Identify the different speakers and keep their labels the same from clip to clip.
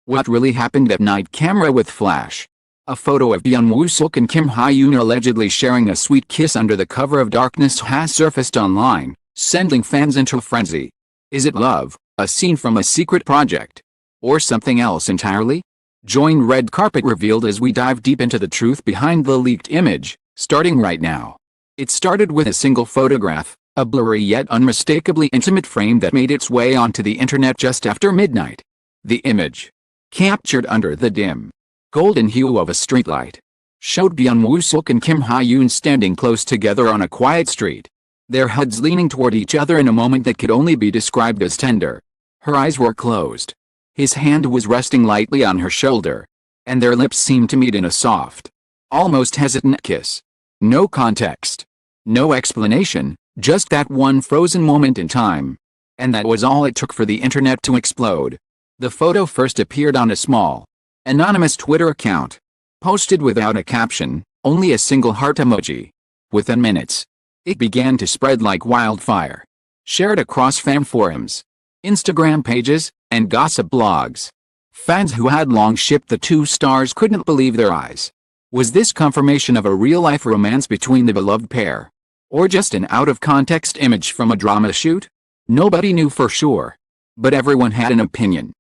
Speaker 1: What really happened that night? Camera with flash. A photo of Byun Woo-seok and Kim Hye-yoon allegedly sharing a sweet kiss under the cover of darkness has surfaced online, sending fans into a frenzy. Is it love, a scene from a secret project, or something else entirely? Join Red Carpet Revealed as we dive deep into the truth behind the leaked image, starting right now. It started with a single photograph, a blurry yet unmistakably intimate frame that made its way onto the internet just after midnight. The image, captured under the dim, golden hue of a streetlight, showed Byun Woo-seok and Kim Hye-yoon standing close together on a quiet street, their heads leaning toward each other in a moment that could only be described as tender. Her eyes were closed. His hand was resting lightly on her shoulder, and their lips seemed to meet in a soft, almost hesitant kiss. No context, no explanation, just that one frozen moment in time. And that was all it took for the internet to explode. The photo first appeared on a small, anonymous Twitter account, posted without a caption, only a single heart emoji. Within minutes, it began to spread like wildfire, shared across fan forums, Instagram pages, and gossip blogs. Fans who had long shipped the two stars couldn't believe their eyes. Was this confirmation of a real-life romance between the beloved pair, or just an out-of-context image from a drama shoot? Nobody knew for sure, but everyone had an opinion.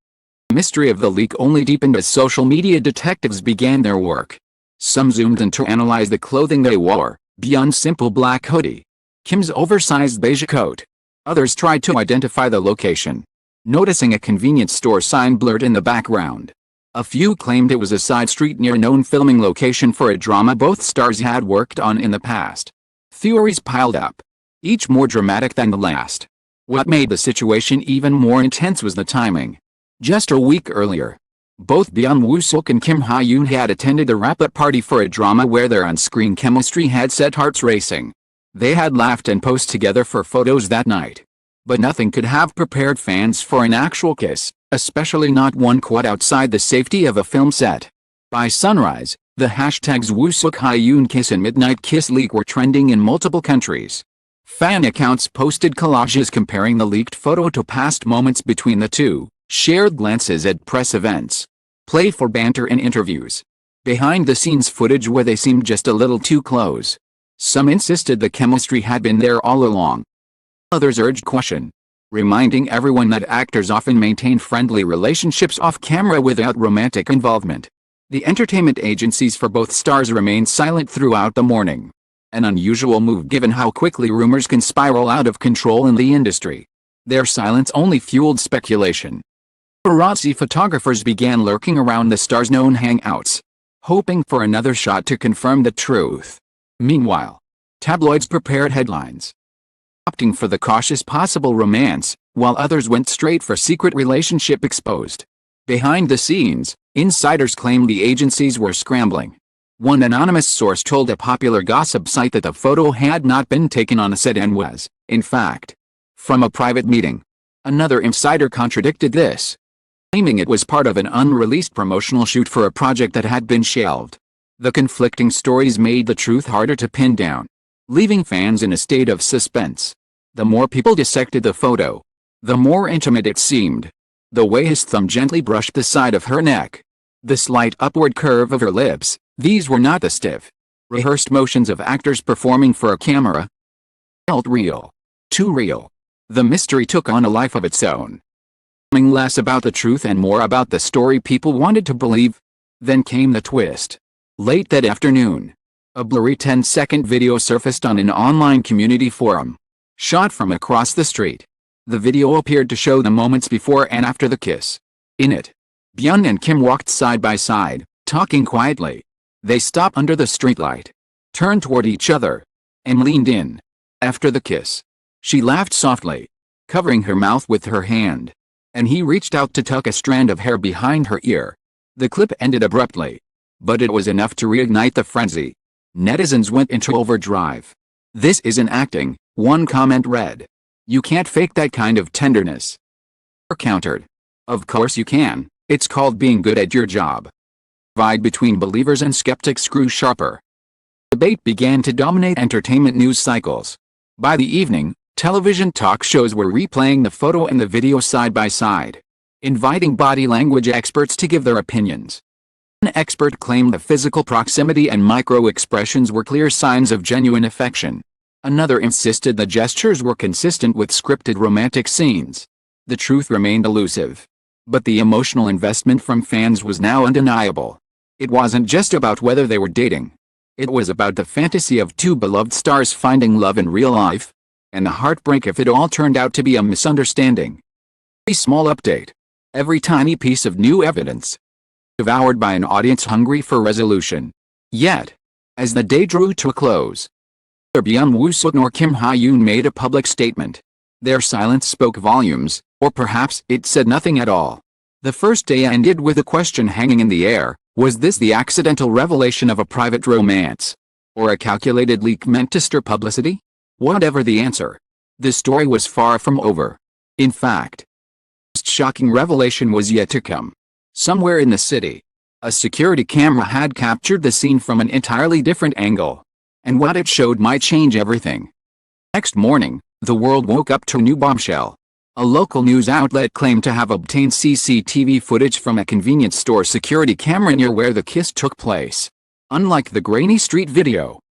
Speaker 1: The mystery of the leak only deepened as social media detectives began their work. Some zoomed in to analyze the clothing they wore, Byun's simple black hoodie, Kim's oversized beige coat. Others tried to identify the location, noticing a convenience store sign blurred in the background. A few claimed it was a side street near a known filming location for a drama both stars had worked on in the past. Theories piled up, each more dramatic than the last. What made the situation even more intense was the timing. Just a week earlier, both Byun Woo-seok and Kim Hye-yoon had attended a wrap-up party for a drama where their on-screen chemistry had set hearts racing. They had laughed and posed together for photos that night. But nothing could have prepared fans for an actual kiss, especially not one caught outside the safety of a film set. By sunrise, the hashtags Woo-seok Hye-yoon kiss and midnight kiss leak were trending in multiple countries. Fan accounts posted collages comparing the leaked photo to past moments between the two, shared glances at press events, playful banter and interviews, behind-the-scenes footage where they seemed just a little too close. Some insisted the chemistry had been there all along. Others urged caution, reminding everyone that actors often maintain friendly relationships off-camera without romantic involvement. The entertainment agencies for both stars remained silent throughout the morning, an unusual move given how quickly rumors can spiral out of control in the industry. Their silence only fueled speculation. Paparazzi photographers began lurking around the stars' known hangouts, hoping for another shot to confirm the truth. Meanwhile, tabloids prepared headlines, opting for the cautious possible romance, while others went straight for secret relationship exposed. Behind the scenes, insiders claimed the agencies were scrambling. One anonymous source told a popular gossip site that the photo had not been taken on a set and was, in fact, from a private meeting. Another insider contradicted this, claiming it was part of an unreleased promotional shoot for a project that had been shelved. The conflicting stories made the truth harder to pin down, leaving fans in a state of suspense. The more people dissected the photo, the more intimate it seemed. The way his thumb gently brushed the side of her neck, the slight upward curve of her lips, these were not the stiff, rehearsed motions of actors performing for a camera. Felt real. Too real. The mystery took on a life of its own, becoming less about the truth and more about the story people wanted to believe. Then came the twist. Late that afternoon, a blurry 10-second video surfaced on an online community forum, shot from across the street. The video appeared to show the moments before and after the kiss. In it, Byun and Kim walked side by side, talking quietly. They stopped under the streetlight, turned toward each other, and leaned in. After the kiss, she laughed softly, covering her mouth with her hand, and he reached out to tuck a strand of hair behind her ear. The clip ended abruptly, but it was enough to reignite the frenzy. Netizens went into overdrive. "This isn't acting," one comment read. "You can't fake that kind of tenderness." Or countered, "Of course you can, it's called being good at your job." Divide between believers and skeptics grew sharper. Debate began to dominate entertainment news cycles. By the evening, television talk shows were replaying the photo and the video side by side. inviting body language experts to give their opinions. One expert claimed the physical proximity and micro-expressions were clear signs of genuine affection. Another insisted the gestures were consistent with scripted romantic scenes. The truth remained elusive. But the emotional investment from fans was now undeniable. It wasn't just about whether they were dating. It was about the fantasy of two beloved stars finding love in real life, and the heartbreak if it all turned out to be a misunderstanding. A small update. Every tiny piece of new evidence. Devoured by an audience hungry for resolution. Yet, as the day drew to a close, neither Byun Woo-seok nor Kim Hye-yoon made a public statement. Their silence spoke volumes, or perhaps it said nothing at all. The first day ended with a question hanging in the air: was this the accidental revelation of a private romance, or a calculated leak meant to stir publicity? Whatever the answer, the story was far from over. In fact, the most shocking revelation was yet to come. Somewhere in the city, a security camera had captured the scene from an entirely different angle, and what it showed might change everything. Next morning, the world woke up to a new bombshell. A local news outlet claimed to have obtained CCTV footage from a convenience store security camera near where the kiss took place. Unlike the grainy street video,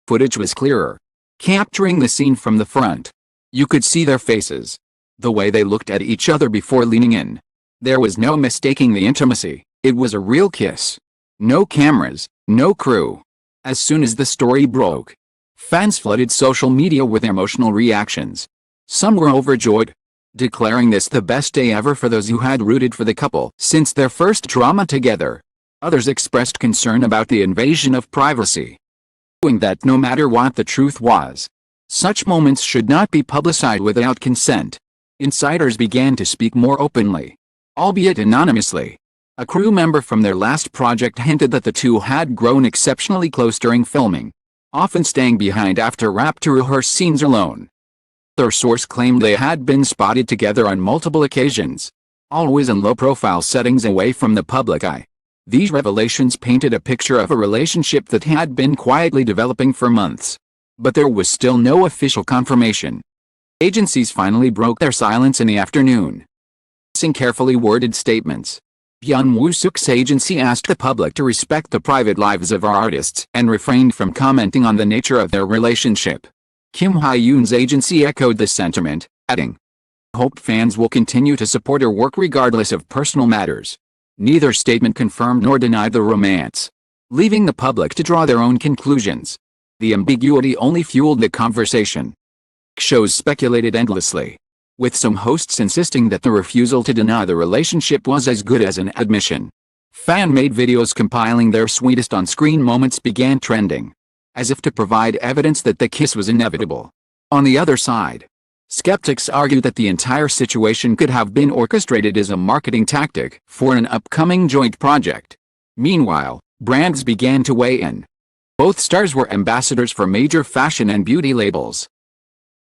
Speaker 1: footage was clearer, capturing the scene from the front. You could see their faces, the way they looked at each other before leaning in. There was no mistaking the intimacy. It was a real kiss. No cameras, no crew. As soon as the story broke, fans flooded social media with emotional reactions. Some were overjoyed, declaring this the best day ever for those who had rooted for the couple since their first drama together. Others expressed concern about the invasion of privacy, knowing that no matter what the truth was, such moments should not be publicized without consent. Insiders began to speak more openly, albeit anonymously. A crew member from their last project hinted that the two had grown exceptionally close during filming, often staying behind after wrap to rehearse scenes alone. Their source claimed they had been spotted together on multiple occasions, always in low-profile settings away from the public eye. These revelations painted a picture of a relationship that had been quietly developing for months. But there was still no official confirmation. Agencies finally broke their silence in the afternoon, releasing carefully worded statements. Byun Woo-seok's agency asked the public to respect the private lives of our artists and refrained from commenting on the nature of their relationship. Kim Hye-yoon's agency echoed the sentiment, adding, "Hope fans will continue to support her work regardless of personal matters." Neither statement confirmed nor denied the romance, leaving the public to draw their own conclusions. The ambiguity only fueled the conversation. Shows speculated endlessly, with some hosts insisting that the refusal to deny the relationship was as good as an admission. Fan-made videos compiling their sweetest on-screen moments began trending, as if to provide evidence that the kiss was inevitable. On the other side, skeptics argued that the entire situation could have been orchestrated as a marketing tactic for an upcoming joint project. Meanwhile, brands began to weigh in. Both stars were ambassadors for major fashion and beauty labels.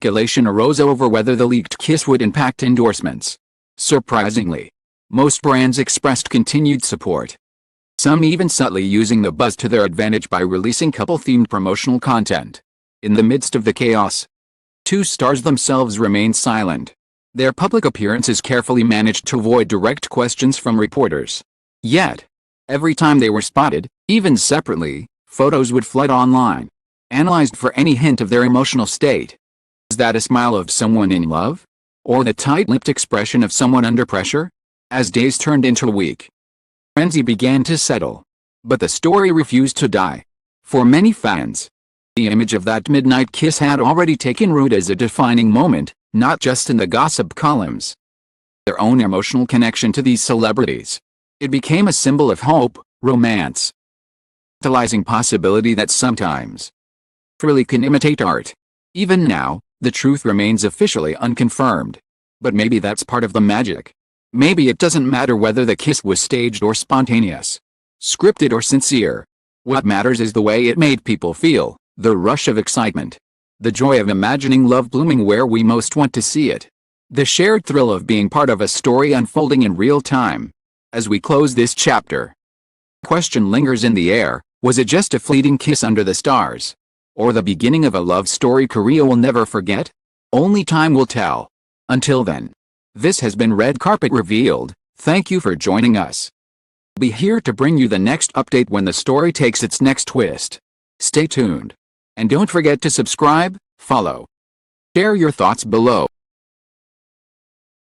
Speaker 1: Speculation arose over whether the leaked kiss would impact endorsements. Surprisingly, most brands expressed continued support, some even subtly using the buzz to their advantage by releasing couple-themed promotional content. In the midst of the chaos, two stars themselves remained silent, their public appearances carefully managed to avoid direct questions from reporters. Yet, every time they were spotted, even separately, photos would flood online, analyzed for any hint of their emotional state. Was that a smile of someone in love? Or the tight-lipped expression of someone under pressure? As days turned into a week, frenzy began to settle. But the story refused to die. For many fans, the image of that midnight kiss had already taken root as a defining moment, not just in the gossip columns. Their own emotional connection to these celebrities. It became a symbol of hope, romance, tantalizing possibility that sometimes really can imitate art. Even now, the truth remains officially unconfirmed. But maybe that's part of the magic. Maybe it doesn't matter whether the kiss was staged or spontaneous, scripted or sincere. What matters is the way it made people feel, the rush of excitement, the joy of imagining love blooming where we most want to see it, the shared thrill of being part of a story unfolding in real time. As we close this chapter, the question lingers in the air: was it just a fleeting kiss under the stars, or the beginning of a love story Korea will never forget? Only time will tell. Until then, This has been Red Carpet Revealed. Thank you for joining us. We'll be here to bring you the next update when the story takes its next twist. Stay tuned. And don't forget to subscribe, follow, share your thoughts below.